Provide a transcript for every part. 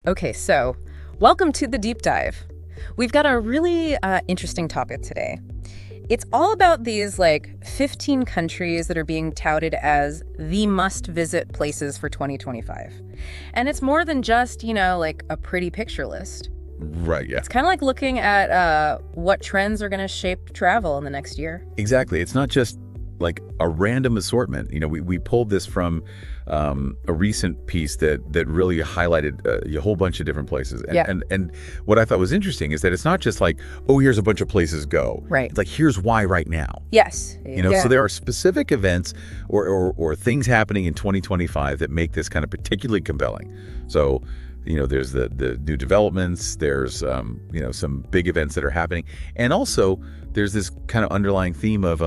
Okay, so welcome to the deep dive. We've got a really interesting topic today. It's all about these 15 countries that are being touted as the must-visit places for 2025. And it's more than just, a pretty picture list. Right, yeah. It's kind of like looking at what trends are going to shape travel in the next year. Exactly. It's not just like a random assortment. We pulled this from a recent piece that really highlighted a whole bunch of different places. And what I thought was interesting is that it's not just like, oh, here's a bunch of places go. Right. It's like, here's why right now. Yes. So there are specific events or things happening in 2025 that make this kind of particularly compelling. So, there's the new developments, there's, some big events that are happening. And also there's this kind of underlying theme of,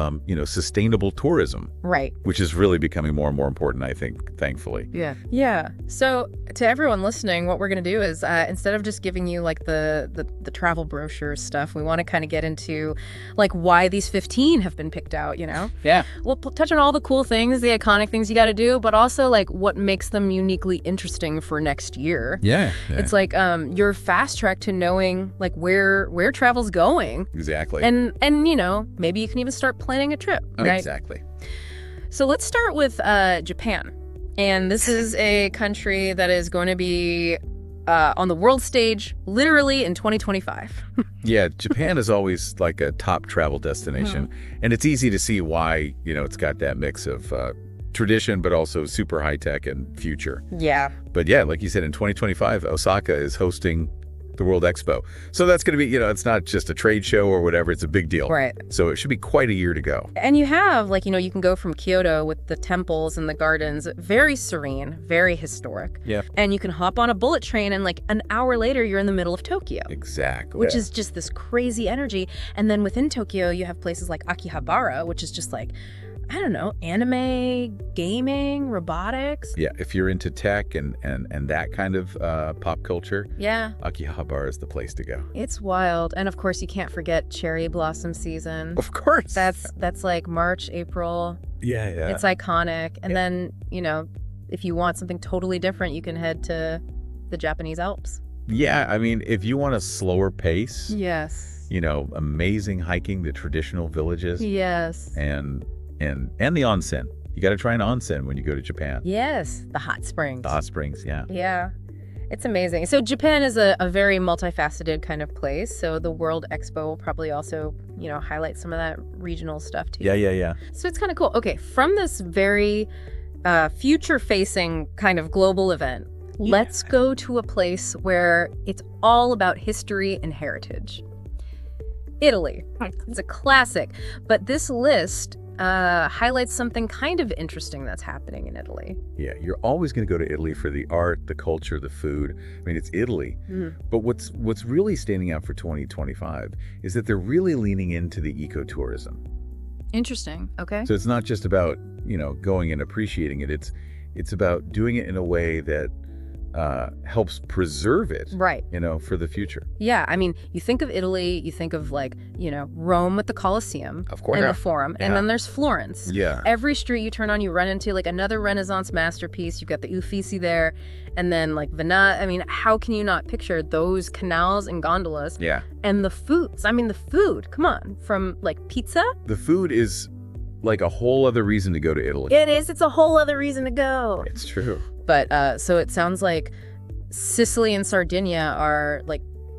sustainable tourism. Right. Which is really becoming more and more important, I think, thankfully. Yeah. Yeah. So to everyone listening, what we're going to do is instead of just giving you the travel brochure stuff, we want to kind of get into why these 15 have been picked out, Yeah. We'll touch on all the cool things, the iconic things you got to do, but also what makes them uniquely interesting for next year. Yeah. It's your fast track to knowing where travel's going. Exactly. And maybe you can even start planning a trip, right? Exactly. So let's start with Japan. And this is a country that is going to be on the world stage literally in 2025. Yeah, Japan is always like a top travel destination. And it's easy to see why, it's got that mix of tradition, but also super high tech and future. Yeah. But yeah, like you said, in 2025, Osaka is hosting the World Expo. So that's going to be, it's not just a trade show or whatever. It's a big deal. Right. So it should be quite a year to go. And you have, you can go from Kyoto with the temples and the gardens, very serene, very historic. Yeah. And you can hop on a bullet train and an hour later, you're in the middle of Tokyo. Exactly. Which is just this crazy energy. And then within Tokyo, you have places like Akihabara, which is just I don't know, anime, gaming, robotics. Yeah, if you're into tech and that kind of pop culture, yeah, Akihabara is the place to go. It's wild. And of course, you can't forget cherry blossom season. Of course. That's March, April. Yeah. It's iconic. And then, if you want something totally different, you can head to the Japanese Alps. Yeah, I mean, if you want a slower pace. Yes. Amazing hiking, the traditional villages. Yes. And the onsen. You got to try an onsen when you go to Japan. Yes, the hot springs. The hot springs, yeah. Yeah, it's amazing. So Japan is a very multifaceted kind of place. So the World Expo will probably also, highlight some of that regional stuff too. Yeah. So it's kind of cool. Okay, from this very future-facing kind of global event, let's go to a place where it's all about history and heritage. Italy. It's a classic, but this list highlights something kind of interesting that's happening in Italy. Yeah, you're always going to go to Italy for the art, the culture, the food. I mean, it's Italy. But what's really standing out for 2025 is that they're really leaning into the ecotourism. Interesting. Okay. So it's not just about, going and appreciating it. It's about doing it in a way that helps preserve it, right? For the future. Yeah, I mean, you think of Italy, you think of Rome with the Colosseum, of course, and the Forum, and then there's Florence. Yeah. Every street you turn on, you run into another Renaissance masterpiece. You've got the Uffizi there, and then Venice. I mean, how can you not picture those canals and gondolas? Yeah. And the foods. I mean, the food. Come on, from pizza. The food is a whole other reason to go to Italy. It is. It's a whole other reason to go. It's true. But so it sounds like Sicily and Sardinia are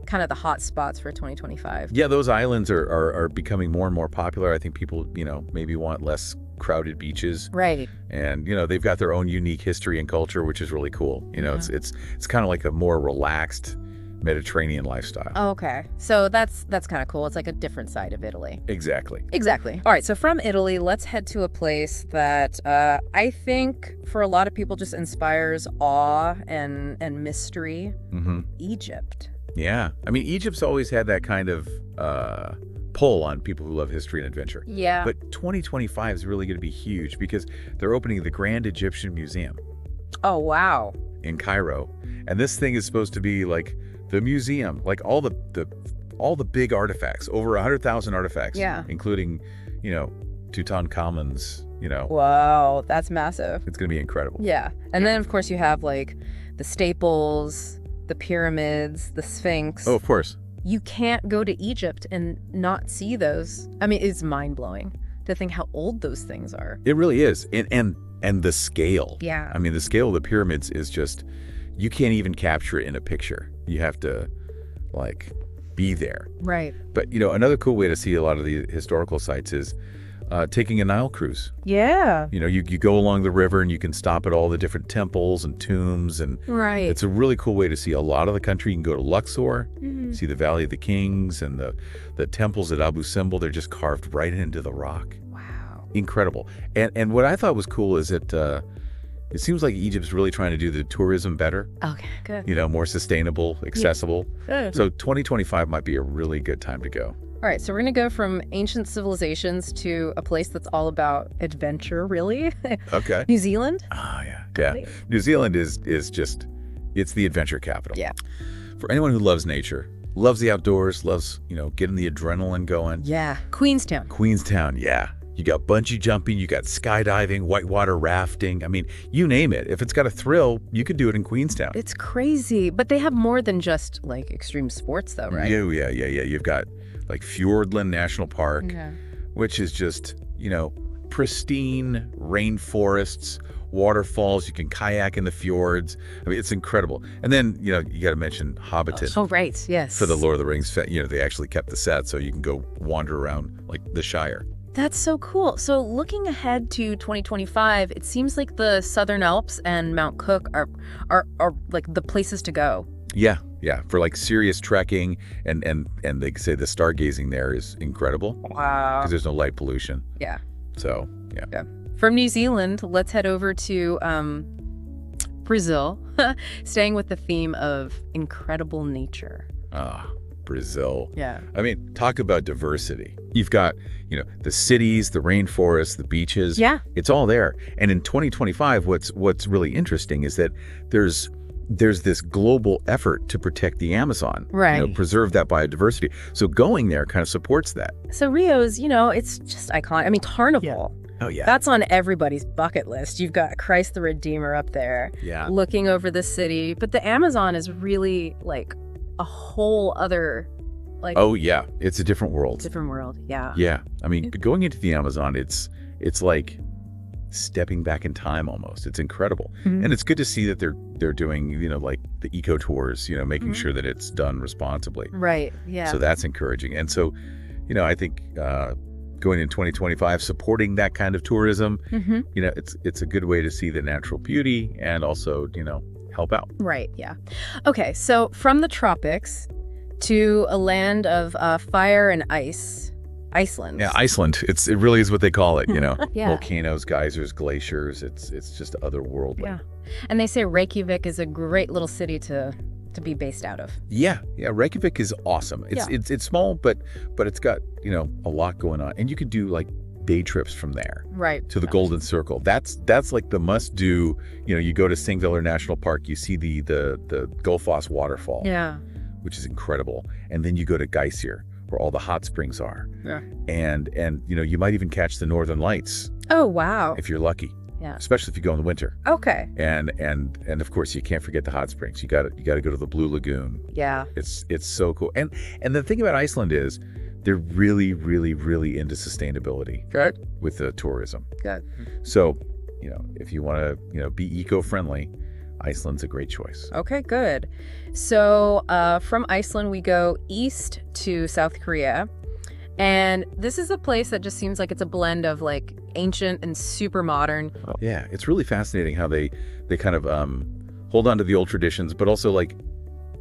kind of the hot spots for 2025. Yeah, those islands are becoming more and more popular. I think people, maybe want less crowded beaches. Right. And, they've got their own unique history and culture, which is really cool. It's kind of like a more relaxed Mediterranean lifestyle. Okay. So that's kind of cool. It's a different side of Italy. Exactly. All right. So from Italy, let's head to a place that I think for a lot of people just inspires awe and mystery. Egypt. Yeah. I mean, Egypt's always had that kind of pull on people who love history and adventure. Yeah. But 2025 is really going to be huge because they're opening the Grand Egyptian Museum. Oh, wow. In Cairo. And this thing is supposed to be the museum, all the big artifacts, over 100,000 artifacts, including, Tutankhamun's, Wow, that's massive. It's going to be incredible. Yeah. And then, of course, you have the staples, the pyramids, the Sphinx. Oh, of course. You can't go to Egypt and not see those. I mean, it's mind-blowing to think how old those things are. It really is. And the scale. Yeah. I mean, the scale of the pyramids is just, you can't even capture it in a picture. You have to, like, be there. Right. But, another cool way to see a lot of the historical sites is taking a Nile cruise. Yeah. You go along the river and you can stop at all the different temples and tombs. And Right. it's a really cool way to see a lot of the country. You can go to Luxor, see the Valley of the Kings, and the temples at Abu Simbel. They're just carved right into the rock. Wow. Incredible. And what I thought was cool is that it seems like Egypt's really trying to do the tourism better. Okay, good. More sustainable, accessible. Good. So 2025 might be a really good time to go. All right, so we're going to go from ancient civilizations to a place that's all about adventure, really. Okay. New Zealand? Ah, yeah. Yeah. New Zealand is just, it's the adventure capital. Yeah. For anyone who loves nature, loves the outdoors, loves, getting the adrenaline going. Yeah. Queenstown. Queenstown, yeah. You got bungee jumping, you got skydiving, whitewater rafting. I mean, you name it. If it's got a thrill, you could do it in Queenstown. It's crazy, but they have more than just, like, extreme sports, though, right? Yeah. You've got, like, Fiordland National Park, which is just, pristine rainforests, waterfalls. You can kayak in the fjords. I mean, it's incredible. And then, you got to mention Hobbiton. Oh, right, yes. For the Lord of the Rings, they actually kept the set so you can go wander around, like, the Shire. That's so cool. So looking ahead to 2025, it seems like the Southern Alps and Mount Cook are like the places to go. Yeah. For like serious trekking, and they say the stargazing there is incredible. Wow. Because there's no light pollution. Yeah. So, yeah. From New Zealand, let's head over to Brazil, staying with the theme of incredible nature. Brazil. Yeah. I mean, talk about diversity. You've got, the cities, the rainforests, the beaches. Yeah. It's all there. And in 2025, what's really interesting is that there's this global effort to protect the Amazon, right? Preserve that biodiversity. So going there kind of supports that. So Rio's, it's just iconic. I mean, Carnival. Yeah. Oh, yeah. That's on everybody's bucket list. You've got Christ the Redeemer up there, looking over the city. But the Amazon is really like a whole other, like. Oh yeah, it's a different world. Different world. Yeah. Yeah. I mean, going into the Amazon, it's like stepping back in time almost. It's incredible. And it's good to see that they're doing, like the eco tours, making sure that it's done responsibly. Right. Yeah. So that's encouraging. And so, I think going in 2025, supporting that kind of tourism, it's a good way to see the natural beauty and also, help out. Right. Yeah. Okay. So from the tropics to a land of fire and ice. Iceland. Yeah, Iceland. It really is what they call it, Yeah. Volcanoes, geysers, glaciers. It's just otherworldly. Yeah. And they say Reykjavik is a great little city to be based out of. Yeah. Reykjavik is awesome. It's small, but it's got, a lot going on. And you can do like day trips from there. Right. To the Golden Circle. That's like the must do. You go to Singvellir National Park, you see the Gullfoss waterfall. Yeah. Which is incredible. And then you go to Geysir, where all the hot springs are. Yeah. And you might even catch the Northern Lights. Oh, wow. If you're lucky. Yeah. Especially if you go in the winter. Okay. And of course you can't forget the hot springs. You got to go to the Blue Lagoon. Yeah. It's so cool. And the thing about Iceland is they're really, really, really into sustainability. Good. With the tourism. Good. So, if you want to, be eco-friendly, Iceland's a great choice. Okay, good. So from Iceland, we go east to South Korea. And this is a place that just seems like it's a blend of like ancient and super modern. Yeah, it's really fascinating how they kind of hold on to the old traditions, but also like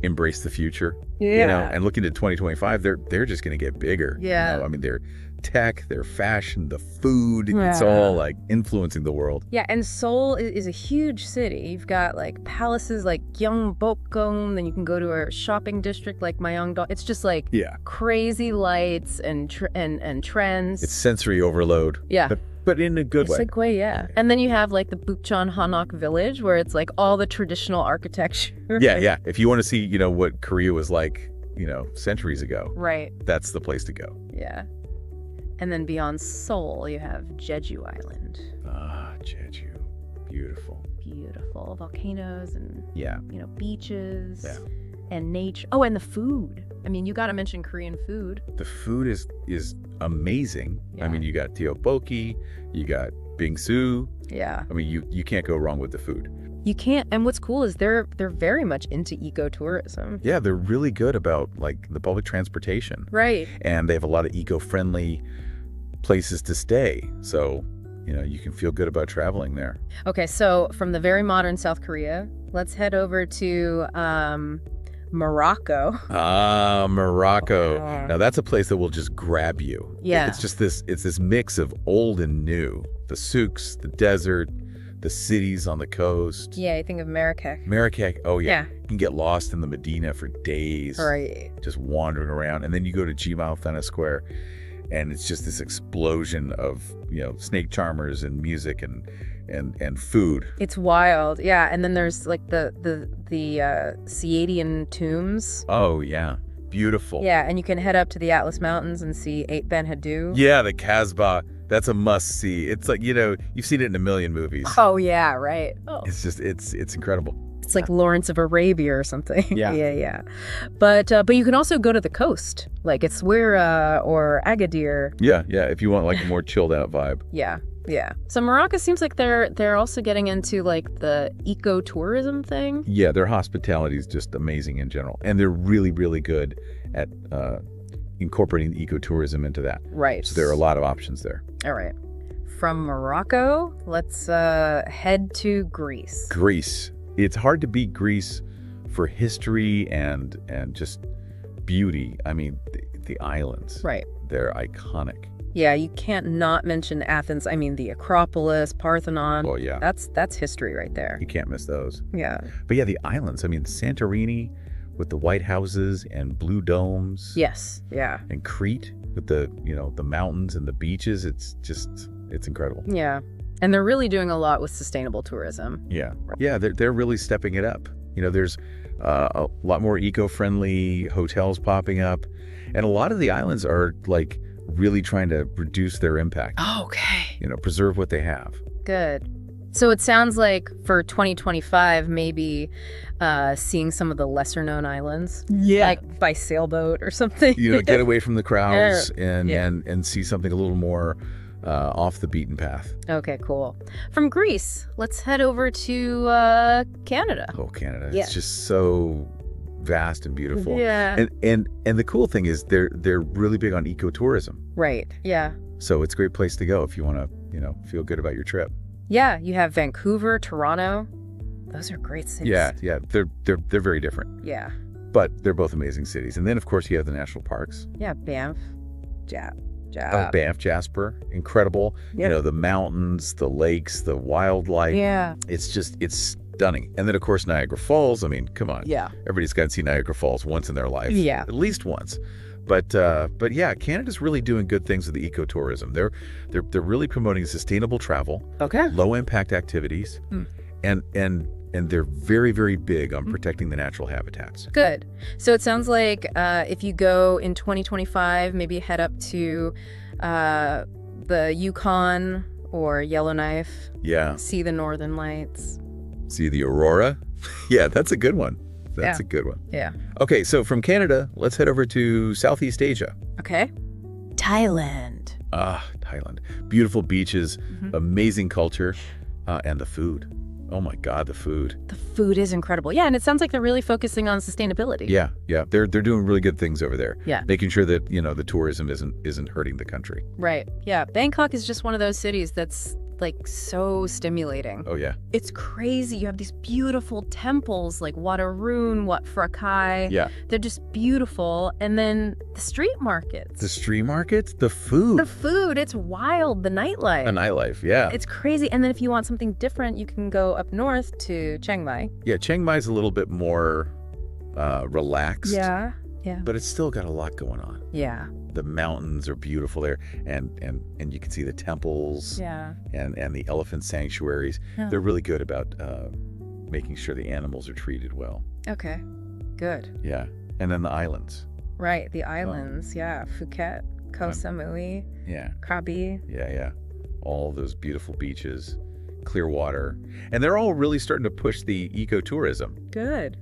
embrace the future. Yeah. And looking at 2025, they're just going to get bigger. Yeah. I mean, their tech, their fashion, the food, it's all like influencing the world. Yeah, and Seoul is a huge city. You've got like palaces like Gyeongbokgung, then you can go to a shopping district like Myeongdong. It's just like crazy lights and trends. It's sensory overload. Yeah. But in a good way. It's like way, yeah. And then you have like the Bukchon Hanok village where it's like all the traditional architecture. Yeah. If you want to see, what Korea was like, centuries ago. Right. That's the place to go. Yeah. And then beyond Seoul, you have Jeju Island. Ah, Jeju. Beautiful. beautiful. Volcanoes and, Yeah. beaches. Yeah. And nature. Oh, and the food. I mean, you got to mention Korean food. The food is amazing. Yeah. I mean, you got tteokbokki, you got bingsu. Yeah. I mean, you can't go wrong with the food. You can't. And what's cool is they're very much into ecotourism. Yeah, they're really good about like the public transportation. Right. And they have a lot of eco-friendly places to stay. So, you can feel good about traveling there. Okay, so from the very modern South Korea, let's head over to Morocco. Ah, Morocco. Oh. Now that's a place that will just grab you. Yeah. It's this mix of old and new. The souks, the desert, the cities on the coast. Yeah, I think of Marrakech. Marrakech, oh yeah. Yeah. You can get lost in the Medina for days. Right. Just wandering around. And then you go to Jimal Thana Square, and it's just this explosion of, snake charmers and music and food. It's wild. Yeah, and then there's like the Saadian tombs. Oh yeah. Beautiful. Yeah, and you can head up to the Atlas Mountains and see 8 Ben Haddou. Yeah, the Casbah. That's a must see. It's like, you've seen it in a million movies. Oh yeah, right. Oh. It's just it's incredible. It's like Lawrence of Arabia or something. Yeah. Yeah. But you can also go to the coast, like it's Essaouira or Agadir. Yeah, if you want like a more chilled out vibe. Yeah. So Morocco seems like they're also getting into like the ecotourism thing. Yeah, their hospitality is just amazing in general, and they're really, really good at incorporating ecotourism into that. Right. So there are a lot of options there. All right. From Morocco, let's head to Greece. Greece. It's hard to beat Greece for history and just beauty. I mean, the islands. Right. They're iconic. Yeah, you can't not mention Athens. I mean, the Acropolis, Parthenon. Oh, yeah. That's history right there. You can't miss those. Yeah. But yeah, the islands. I mean, Santorini with the white houses and blue domes. Yes. Yeah. And Crete with the mountains and the beaches. It's incredible. Yeah. And they're really doing a lot with sustainable tourism. Yeah. They're really stepping it up. There's a lot more eco-friendly hotels popping up, and a lot of the islands are like really trying to reduce their impact. Okay. Preserve what they have. Good. So it sounds like for 2025, maybe seeing some of the lesser known islands. Yeah. Like by sailboat or something. Get away from the crowds Yeah. and see something a little more off the beaten path. Okay, cool. From Greece, let's head over to Canada. Oh, Canada. Yeah. It's just so vast and beautiful. Yeah. And the cool thing is they're really big on ecotourism. Right. Yeah. So it's a great place to go if you want to, feel good about your trip. Yeah, you have Vancouver, Toronto. Those are great cities. Yeah. They're very different. Yeah. But they're both amazing cities. And then of course you have the national parks. Yeah, Banff. Banff, Jasper, incredible. Yeah. The mountains, the lakes, the wildlife. Yeah. It's stunning. And then of course Niagara Falls. I mean, come on. Yeah. Everybody's got to see Niagara Falls once in their life. Yeah. At least once. But yeah, Canada's really doing good things with the ecotourism. They're really promoting sustainable travel, Okay. low impact activities, and they're very, very big on protecting the natural habitats. Good. So it sounds like if you go in 2025, maybe head up to the Yukon or Yellowknife. Yeah. See the Northern Lights. See the aurora? Yeah, that's a good one. That's Yeah. a good one. Yeah. Okay, so from Canada, let's head over to Southeast Asia. Okay. Thailand. Thailand. Beautiful beaches, Mhm. amazing culture, and the food. Oh my God, the food. The food is incredible. Yeah, and it sounds like they're really focusing on sustainability. Yeah. They're doing really good things over there. Yeah. Making sure that, the tourism isn't hurting the country. Right. Yeah. Bangkok is just one of those cities that's like so stimulating. Oh yeah. It's crazy. You have these beautiful temples like Wat Arun, Wat Phra Khai. Yeah. They're just beautiful. And then the street markets. The street markets, the food. The food, it's wild. The nightlife. The nightlife, yeah. It's crazy. And then if you want something different, you can go up north to Chiang Mai. Yeah, Chiang Mai's a little bit more relaxed. Yeah. But it's still got a lot going on. Yeah. The mountains are beautiful there, and you can see the temples. Yeah. And the elephant sanctuaries. Yeah. They're really good about making sure the animals are treated well. Okay. Good. Yeah. And then the islands. Right. The islands. Yeah. Phuket, Koh Samui, Yeah. Krabi. Yeah. All those beautiful beaches. clear water. And they're all really starting to push the ecotourism, Good.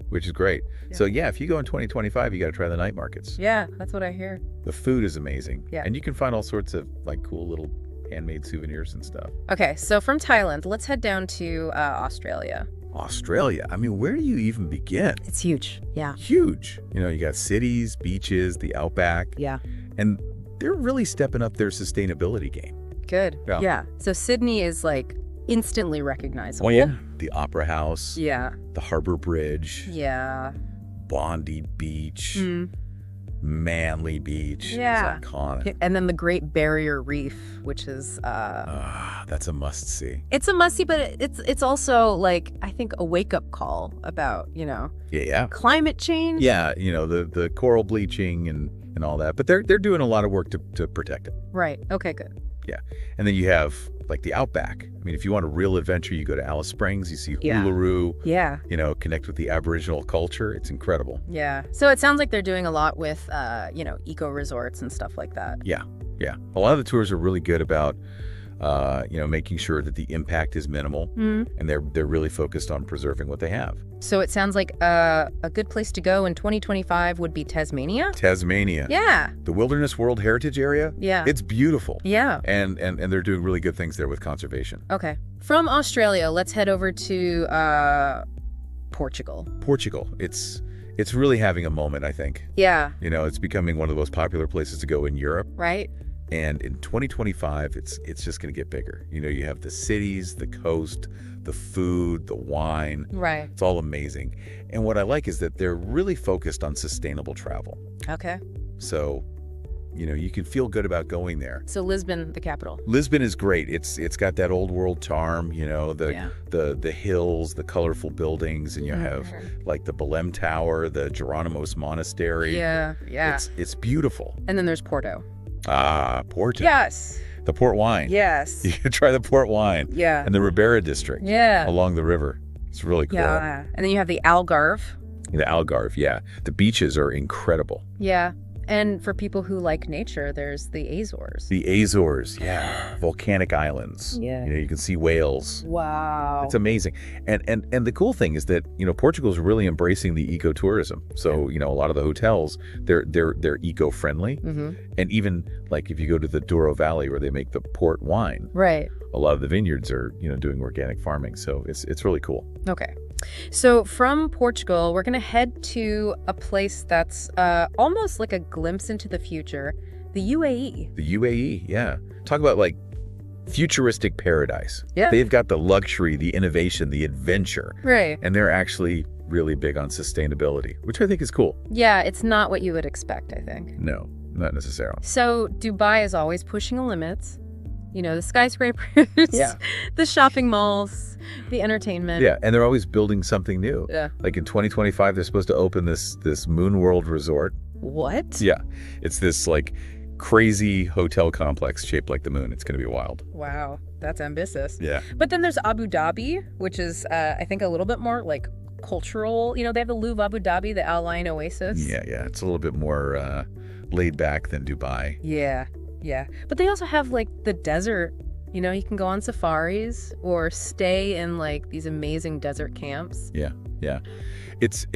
which is great. Yeah. So yeah, if you go in 2025, you got to try the night markets. Yeah, that's what I hear. The food is amazing. Yeah. And you can find all sorts of like cool little handmade souvenirs and stuff. Okay, so from Thailand, let's head down to Australia. Australia. I mean, where do you even begin? It's huge. Yeah. Huge. You got cities, beaches, the outback, Yeah. and they're really stepping up their sustainability game. Good. Yeah. Yeah. So Sydney is like instantly recognizable. The Opera House, Yeah. the Harbour Bridge, Yeah. Bondi Beach, Mm. Manly Beach. Yeah. It's iconic. And then the Great Barrier Reef, which is That's a must-see. it's a must-see, but it's also like I think a wake-up call about, Yeah. climate change. Yeah, the coral bleaching and all that. But they're doing a lot of work to protect it. Right. Okay, good. Yeah. And then you have like the outback. I mean, if you want a real adventure, you go to Alice Springs, you see Yeah. Uluru, Yeah. connect with the Aboriginal culture. It's incredible. Yeah. So it sounds like they're doing a lot with eco resorts and stuff like that. Yeah. Yeah. A lot of the tours are really good about making sure that the impact is minimal, and they're really focused on preserving what they have. So it sounds like a good place to go in 2025 would be Tasmania. Tasmania. Yeah. The Wilderness World Heritage Area. Yeah. It's beautiful. Yeah. And they're doing really good things there with conservation. Okay. From Australia, let's head over to Portugal. Portugal. It's really having a moment, I think. Yeah. It's becoming one of the most popular places to go in Europe. Right. And in 2025, it's just going to get bigger. You have the cities, the coast, the food, the wine. Right. It's all amazing. And what I like is that they're really focused on sustainable travel. Okay. So, you can feel good about going there. So Lisbon, the capital. Lisbon is great. It's got that old world charm, the hills, the colorful buildings, and you have like the Belém Tower, the Geronimos Monastery. Yeah. Yeah. It's beautiful. And then there's Porto. Porto. Yes. The port wine. Yes. You can try the port wine. Yeah. And the Ribera district. Yeah. Along the river. It's really cool. Yeah. And then you have the Algarve. The Algarve, yeah. The beaches are incredible. Yeah. And for people who like nature, there's the Azores. The Azores, yeah. Volcanic islands. Yeah. You can see whales. Wow. It's amazing. And the cool thing is that, Portugal's really embracing the ecotourism. So, a lot of the hotels, they're eco-friendly. Mm-hmm. And even like if you go to the Douro Valley where they make the port wine, Right. a lot of the vineyards are, doing organic farming. So it's really cool. Okay. So from Portugal, we're going to head to a place that's almost like a glimpse into the future, the UAE. The UAE, yeah. Talk about like futuristic paradise. Yeah. They've got the luxury, the innovation, the adventure. Right. And they're actually really big on sustainability, which I think is cool. Yeah, it's not what you would expect, I think. No, not necessarily. So Dubai is always pushing the limits. The skyscrapers, Yeah. the shopping malls, the entertainment. Yeah, and they're always building something new. Yeah. Like in 2025, they're supposed to open this Moon World resort. What? Yeah. It's this like crazy hotel complex shaped like the moon. It's going to be wild. Wow, that's ambitious. Yeah. But then there's Abu Dhabi, which is, I think, a little bit more like cultural. They have the Louvre Abu Dhabi, the Al Ain Oasis. Yeah. It's a little bit more laid back than Dubai. Yeah. Yeah. But they also have like the desert. You can go on safaris or stay in like these amazing desert camps. Yeah. It's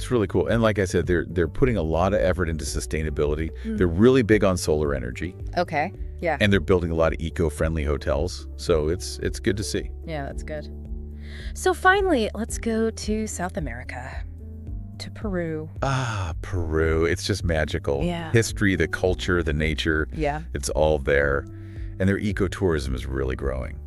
really cool. And like I said, they're putting a lot of effort into sustainability. They're really big on solar energy. Okay. Yeah. And they're building a lot of eco-friendly hotels. So it's good to see. Yeah, that's good. So finally, let's go to South America, to Peru. Peru. It's just magical. Yeah. History, the culture, the nature. Yeah. It's all there. And their ecotourism is really growing.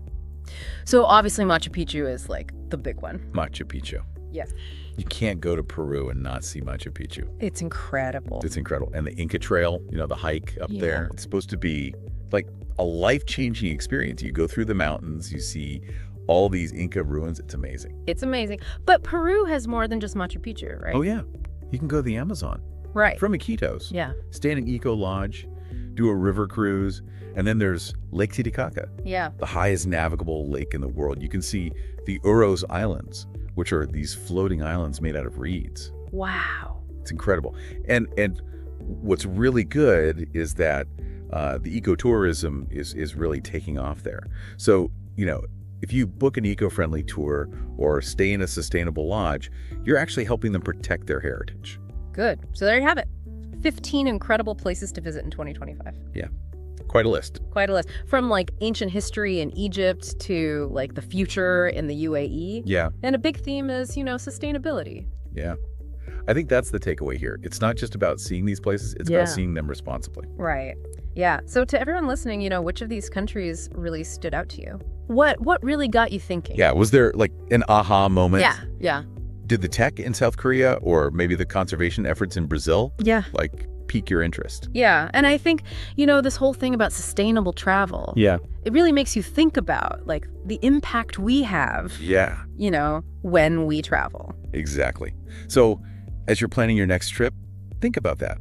So obviously Machu Picchu is like the big one. Machu Picchu. Yes. You can't go to Peru and not see Machu Picchu. It's incredible. It's incredible. And the Inca Trail, the hike up there. It's supposed to be like a life-changing experience. You go through the mountains, you see all these Inca ruins. It's amazing. It's amazing. But Peru has more than just Machu Picchu, right? Oh, yeah. You can go to the Amazon. Right. From Iquitos. Yeah. Stay in an eco lodge, do a river cruise, and then there's Lake Titicaca. Yeah. The highest navigable lake in the world. You can see the Uros Islands, which are these floating islands made out of reeds. Wow. It's incredible. And what's really good is that the ecotourism is really taking off there. So, if you book an eco-friendly tour or stay in a sustainable lodge, you're actually helping them protect their heritage. Good. So there you have it. 15 incredible places to visit in 2025. Yeah, quite a list. Quite a list. From like ancient history in Egypt to like the future in the UAE. Yeah. And a big theme is, sustainability. Yeah. I think that's the takeaway here. It's not just about seeing these places, it's about seeing them responsibly. Right. Yeah. So to everyone listening, which of these countries really stood out to you? What really got you thinking? Yeah, was there like an aha moment? Yeah. Did the tech in South Korea or maybe the conservation efforts in Brazil like pique your interest? Yeah. And I think, this whole thing about sustainable travel. Yeah. It really makes you think about like the impact we have. Yeah. When we travel. Exactly. So as you're planning your next trip, think about that.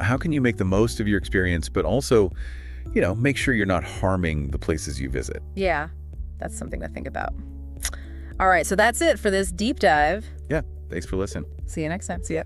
How can you make the most of your experience, but also, make sure you're not harming the places you visit? Yeah, that's something to think about. All right, so that's it for this deep dive. Yeah, thanks for listening. See you next time. See ya.